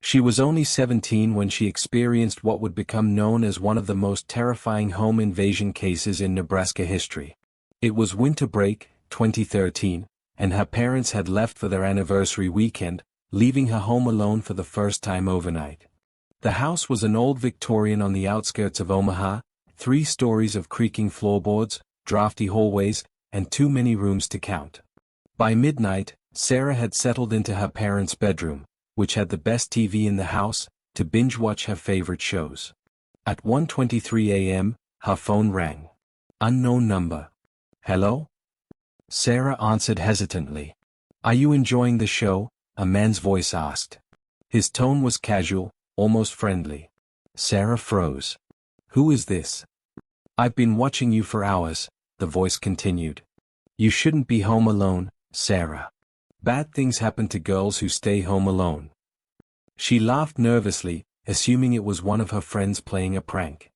She was only 17 when she experienced what would become known as one of the most terrifying home invasion cases in Nebraska history. It was winter break, 2013, and her parents had left for their anniversary weekend, leaving her home alone for the first time overnight. The house was an old Victorian on the outskirts of Omaha, 3 stories of creaking floorboards, drafty hallways, and too many rooms to count. By midnight, Sarah had settled into her parents' bedroom, which had the best TV in the house, to binge-watch her favorite shows. At 1:23 a.m., her phone rang. Unknown number. Hello? Sarah answered hesitantly. Are you enjoying the show? A man's voice asked. His tone was casual, almost friendly. Sarah froze. Who is this? I've been watching you for hours, the voice continued. You shouldn't be home alone, Sarah. Bad things happen to girls who stay home alone. She laughed nervously, assuming it was one of her friends playing a prank.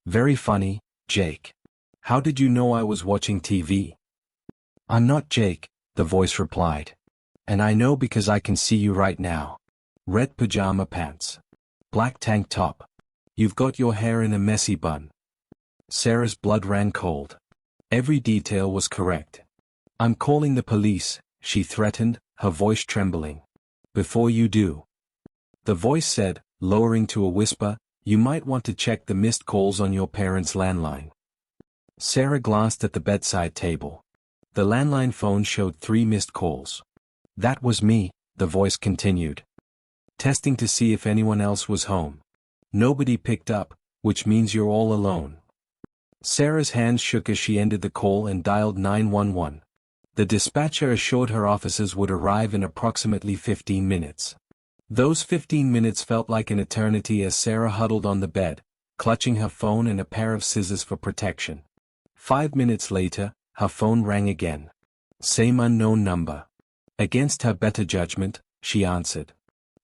Very funny, Jake. How did you know I was watching TV? I'm not Jake, the voice replied. And I know because I can see you right now. Red pajama pants. Black tank top. You've got your hair in a messy bun. Sarah's blood ran cold. Every detail was correct. I'm calling the police, she threatened, her voice trembling. Before you do. The voice said, lowering to a whisper, you might want to check the missed calls on your parents' landline. Sarah glanced at the bedside table. The landline phone showed 3 missed calls. That was me, the voice continued. Testing to see if anyone else was home. Nobody picked up, which means you're all alone. Sarah's hands shook as she ended the call and dialed 911. The dispatcher assured her officers would arrive in approximately 15 minutes. Those 15 minutes felt like an eternity as Sarah huddled on the bed, clutching her phone and a pair of scissors for protection. 5 minutes later, her phone rang again. Same unknown number. Against her better judgment, she answered.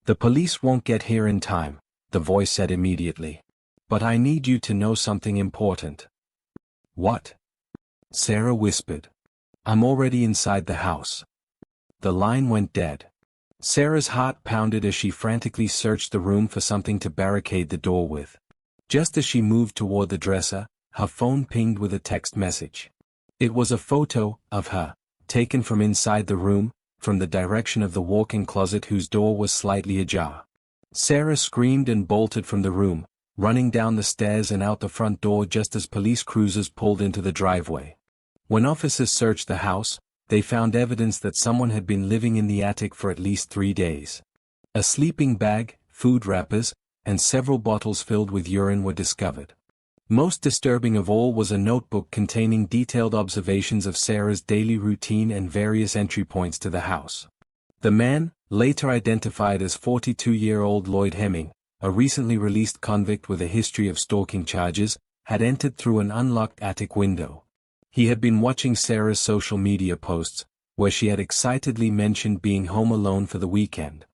The police won't get here in time, the voice said immediately. But I need you to know something important. What? Sarah whispered. I'm already inside the house. The line went dead. Sarah's heart pounded as she frantically searched the room for something to barricade the door with. Just as she moved toward the dresser, her phone pinged with a text message. It was a photo of her, taken from inside the room, from the direction of the walk-in closet whose door was slightly ajar. Sarah screamed and bolted from the room, running down the stairs and out the front door just as police cruisers pulled into the driveway. When officers searched the house, they found evidence that someone had been living in the attic for at least 3 days. A sleeping bag, food wrappers, and several bottles filled with urine were discovered. Most disturbing of all was a notebook containing detailed observations of Sarah's daily routine and various entry points to the house. The man, later identified as 42-year-old Lloyd Hemming, a recently released convict with a history of stalking charges, had entered through an unlocked attic window. He had been watching Sarah's social media posts, where she had excitedly mentioned being home alone for the weekend.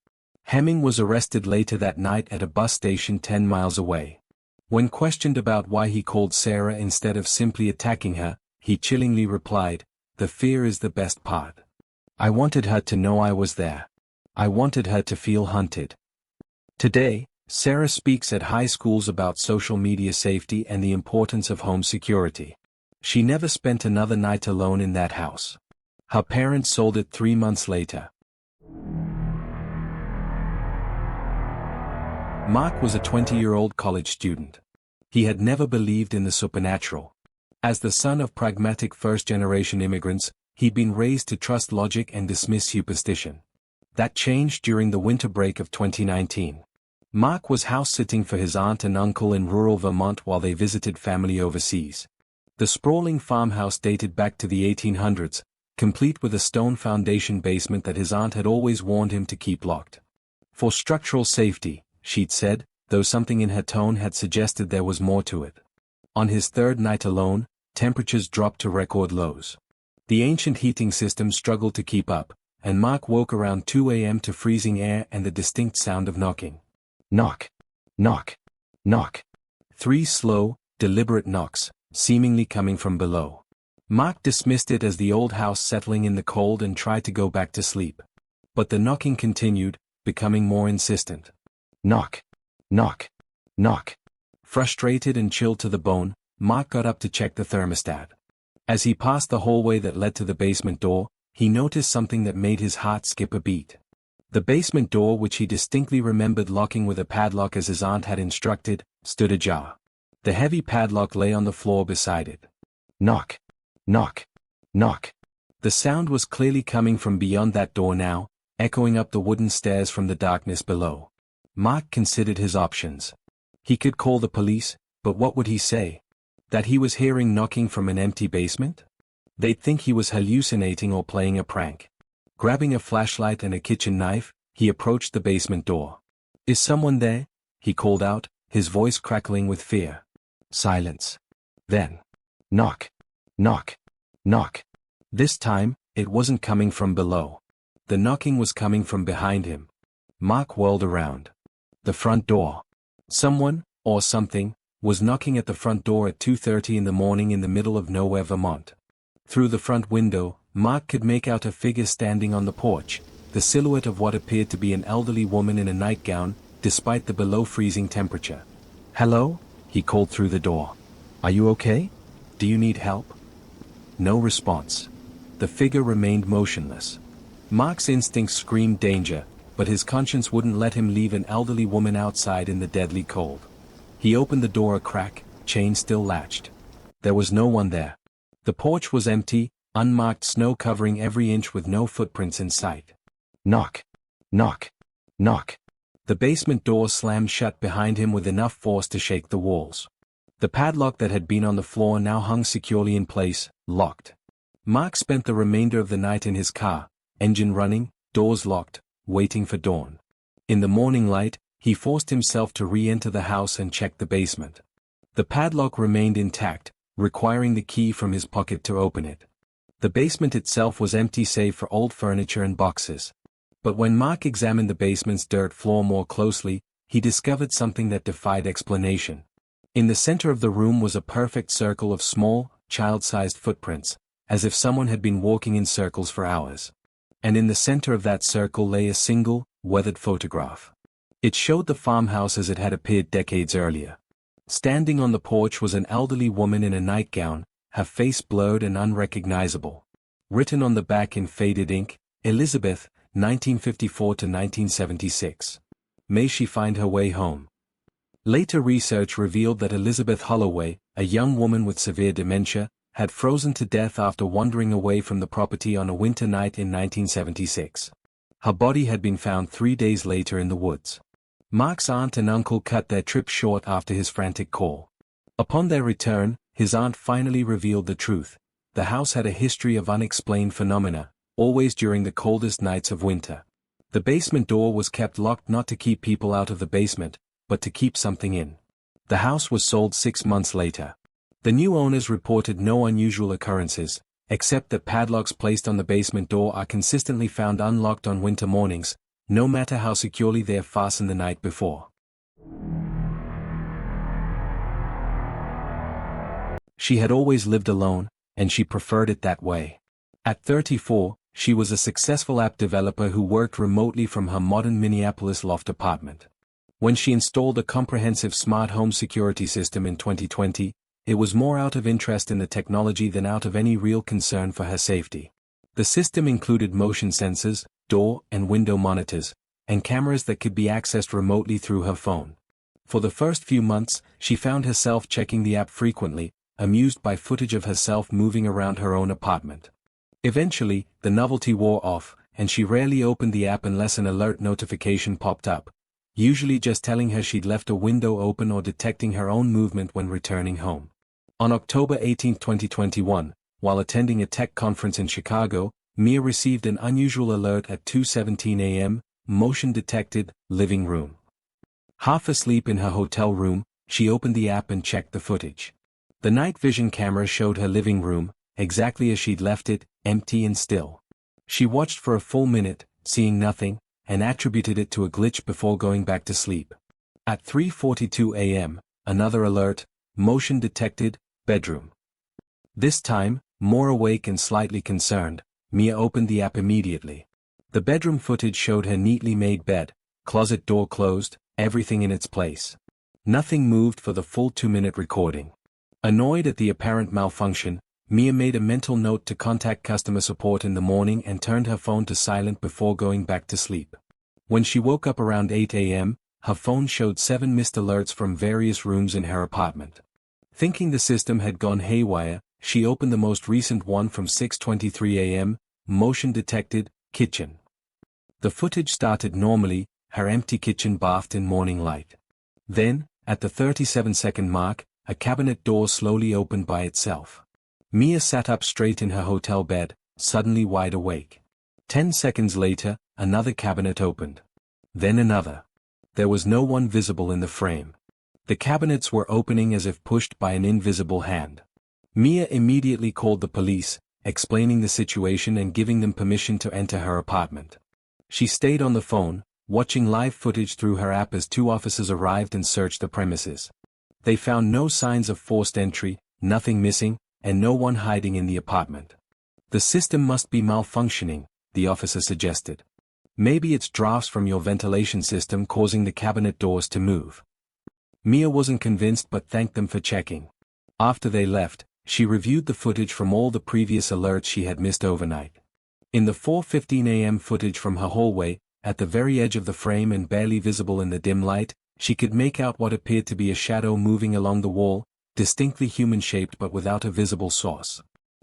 Hemming was arrested later that night at a bus station 10 miles away. When questioned about why he called Sarah instead of simply attacking her, he chillingly replied, "The fear is the best part. I wanted her to know I was there. I wanted her to feel hunted." Today, Sarah speaks at high schools about social media safety and the importance of home security. She never spent another night alone in that house. Her parents sold it 3 months later. Mark was a 20-year-old college student. He had never believed in the supernatural. As the son of pragmatic first-generation immigrants, he'd been raised to trust logic and dismiss superstition. That changed during the winter break of 2019. Mark was house-sitting for his aunt and uncle in rural Vermont while they visited family overseas. The sprawling farmhouse dated back to the 1800s, complete with a stone foundation basement that his aunt had always warned him to keep locked. For structural safety, she'd said, though something in her tone had suggested there was more to it. On his third night alone, temperatures dropped to record lows. The ancient heating system struggled to keep up, and Mark woke around 2 a.m. to freezing air and the distinct sound of knocking. Knock. Knock. Knock. 3 slow, deliberate knocks, seemingly coming from below. Mark dismissed it as the old house settling in the cold and tried to go back to sleep. But the knocking continued, becoming more insistent. Knock. Knock. Knock. Frustrated and chilled to the bone, Mark got up to check the thermostat. As he passed the hallway that led to the basement door, he noticed something that made his heart skip a beat. The basement door, which he distinctly remembered locking with a padlock as his aunt had instructed, stood ajar. The heavy padlock lay on the floor beside it. Knock. Knock. Knock. The sound was clearly coming from beyond that door now, echoing up the wooden stairs from the darkness below. Mark considered his options. He could call the police, but what would he say? That he was hearing knocking from an empty basement? They'd think he was hallucinating or playing a prank. Grabbing a flashlight and a kitchen knife, he approached the basement door. "Is someone there?" he called out, his voice crackling with fear. Silence. Then. Knock. Knock. Knock. This time, it wasn't coming from below. The knocking was coming from behind him. Mark whirled around. The front door. Someone, or something, was knocking at the front door at 2:30 in the morning in the middle of nowhere, Vermont. Through the front window, Mark could make out a figure standing on the porch, the silhouette of what appeared to be an elderly woman in a nightgown, despite the below-freezing temperature. "Hello?" he called through the door. "Are you okay? Do you need help?" No response. The figure remained motionless. Mark's instincts screamed danger, but his conscience wouldn't let him leave an elderly woman outside in the deadly cold. He opened the door a crack, chain still latched. There was no one there. The porch was empty, unmarked snow covering every inch with no footprints in sight. Knock. Knock. Knock. The basement door slammed shut behind him with enough force to shake the walls. The padlock that had been on the floor now hung securely in place, locked. Mark spent the remainder of the night in his car, engine running, doors locked, waiting for dawn. In the morning light, he forced himself to re-enter the house and check the basement. The padlock remained intact, requiring the key from his pocket to open it. The basement itself was empty save for old furniture and boxes. But when Mark examined the basement's dirt floor more closely, he discovered something that defied explanation. In the center of the room was a perfect circle of small, child-sized footprints, as if someone had been walking in circles for hours. And in the center of that circle lay a single, weathered photograph. It showed the farmhouse as it had appeared decades earlier. Standing on the porch was an elderly woman in a nightgown, her face blurred and unrecognizable. Written on the back in faded ink, Elizabeth, 1954 to 1976. May she find her way home. Later research revealed that Elizabeth Holloway, a young woman with severe dementia, had frozen to death after wandering away from the property on a winter night in 1976. Her body had been found 3 days later in the woods. Mark's aunt and uncle cut their trip short after his frantic call. Upon their return, his aunt finally revealed the truth. The house had a history of unexplained phenomena, always during the coldest nights of winter. The basement door was kept locked not to keep people out of the basement, but to keep something in. The house was sold 6 months later. The new owners reported no unusual occurrences, except that padlocks placed on the basement door are consistently found unlocked on winter mornings, no matter how securely they are fastened the night before. She had always lived alone, and she preferred it that way. At 34, she was a successful app developer who worked remotely from her modern Minneapolis loft apartment. When she installed a comprehensive smart home security system in 2020, it was more out of interest in the technology than out of any real concern for her safety. The system included motion sensors, door and window monitors, and cameras that could be accessed remotely through her phone. For the first few months, she found herself checking the app frequently, amused by footage of herself moving around her own apartment. Eventually, the novelty wore off, and she rarely opened the app unless an alert notification popped up, usually just telling her she'd left a window open or detecting her own movement when returning home. On October 18, 2021, while attending a tech conference in Chicago, Mia received an unusual alert at 2:17 a.m., motion detected, living room. Half asleep in her hotel room, she opened the app and checked the footage. The night vision camera showed her living room, exactly as she'd left it, empty and still. She watched for a full minute, seeing nothing, and attributed it to a glitch before going back to sleep. At 3:42 a.m., another alert, motion detected, bedroom. This time, more awake and slightly concerned, Mia opened the app immediately. The bedroom footage showed her neatly made bed, closet door closed, everything in its place. Nothing moved for the full 2-minute recording. Annoyed at the apparent malfunction, Mia made a mental note to contact customer support in the morning and turned her phone to silent before going back to sleep. When she woke up around 8 a.m., her phone showed 7 missed alerts from various rooms in her apartment. Thinking the system had gone haywire, she opened the most recent one from 6:23 a.m., motion detected, kitchen. The footage started normally, her empty kitchen bathed in morning light. Then, at the 37-second mark, a cabinet door slowly opened by itself. Mia sat up straight in her hotel bed, suddenly wide awake. 10 seconds later, another cabinet opened. Then another. There was no one visible in the frame. The cabinets were opening as if pushed by an invisible hand. Mia immediately called the police, explaining the situation and giving them permission to enter her apartment. She stayed on the phone, watching live footage through her app as 2 officers arrived and searched the premises. They found no signs of forced entry, nothing missing, and no one hiding in the apartment. The system must be malfunctioning, the officer suggested. Maybe it's drafts from your ventilation system causing the cabinet doors to move. Mia wasn't convinced but thanked them for checking. After they left, she reviewed the footage from all the previous alerts she had missed overnight. In the 4:15 a.m. footage from her hallway, at the very edge of the frame and barely visible in the dim light, she could make out what appeared to be a shadow moving along the wall, distinctly human-shaped but without a visible source.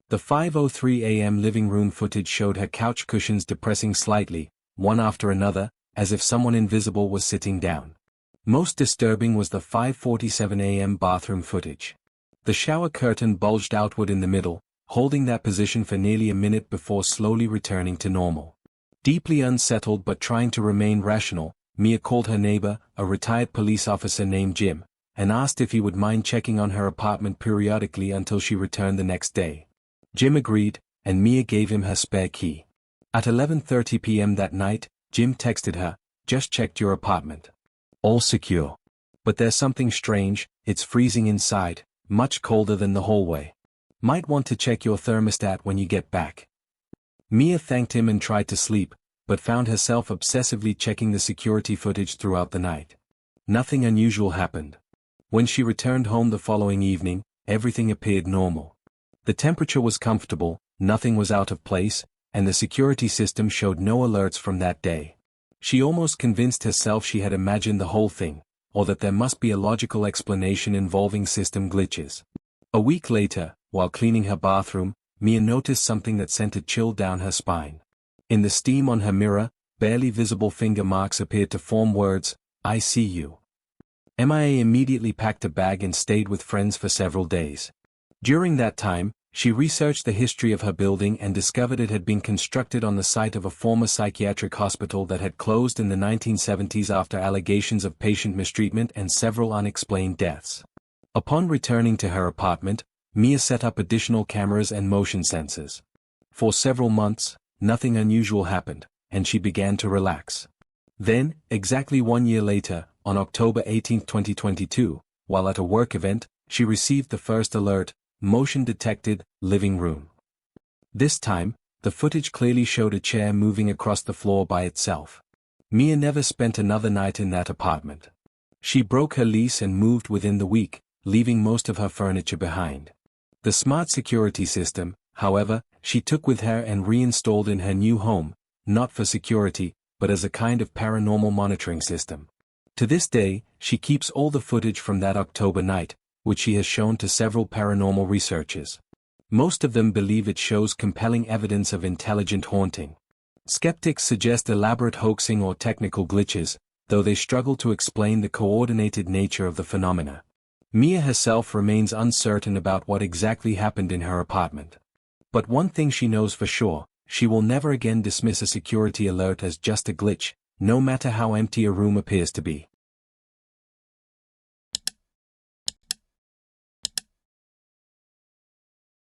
The 5:03 a.m. living room footage showed her couch cushions depressing slightly, one after another, as if someone invisible was sitting down. Most disturbing was the 5:47 a.m. bathroom footage. The shower curtain bulged outward in the middle, holding that position for nearly a minute before slowly returning to normal. Deeply unsettled but trying to remain rational, Mia called her neighbor, a retired police officer named Jim, and asked if he would mind checking on her apartment periodically until she returned the next day. Jim agreed, and Mia gave him her spare key. At 11:30 p.m. that night, Jim texted her, "Just checked your apartment. All secure. But there's something strange, it's freezing inside, much colder than the hallway. Might want to check your thermostat when you get back." Mia thanked him and tried to sleep, but found herself obsessively checking the security footage throughout the night. Nothing unusual happened. When she returned home the following evening, everything appeared normal. The temperature was comfortable, nothing was out of place, and the security system showed no alerts from that day. She almost convinced herself she had imagined the whole thing, or that there must be a logical explanation involving system glitches. A week later, while cleaning her bathroom, Mia noticed something that sent a chill down her spine. In the steam on her mirror, barely visible finger marks appeared to form words, "I see you." Mia immediately packed a bag and stayed with friends for several days. During that time, she researched the history of her building and discovered it had been constructed on the site of a former psychiatric hospital that had closed in the 1970s after allegations of patient mistreatment and several unexplained deaths. Upon returning to her apartment, Mia set up additional cameras and motion sensors. For several months, nothing unusual happened, and she began to relax. Then, exactly 1 year later, on October 18, 2022, while at a work event, she received the first alert, "Motion detected, living room." This time, the footage clearly showed a chair moving across the floor by itself. Mia never spent another night in that apartment. She broke her lease and moved within the week, leaving most of her furniture behind. The smart security system, however, she took with her and reinstalled in her new home, not for security, but as a kind of paranormal monitoring system. To this day, she keeps all the footage from that October night, which she has shown to several paranormal researchers. Most of them believe it shows compelling evidence of intelligent haunting. Skeptics suggest elaborate hoaxing or technical glitches, though they struggle to explain the coordinated nature of the phenomena. Mia herself remains uncertain about what exactly happened in her apartment. But one thing she knows for sure, she will never again dismiss a security alert as just a glitch, no matter how empty a room appears to be.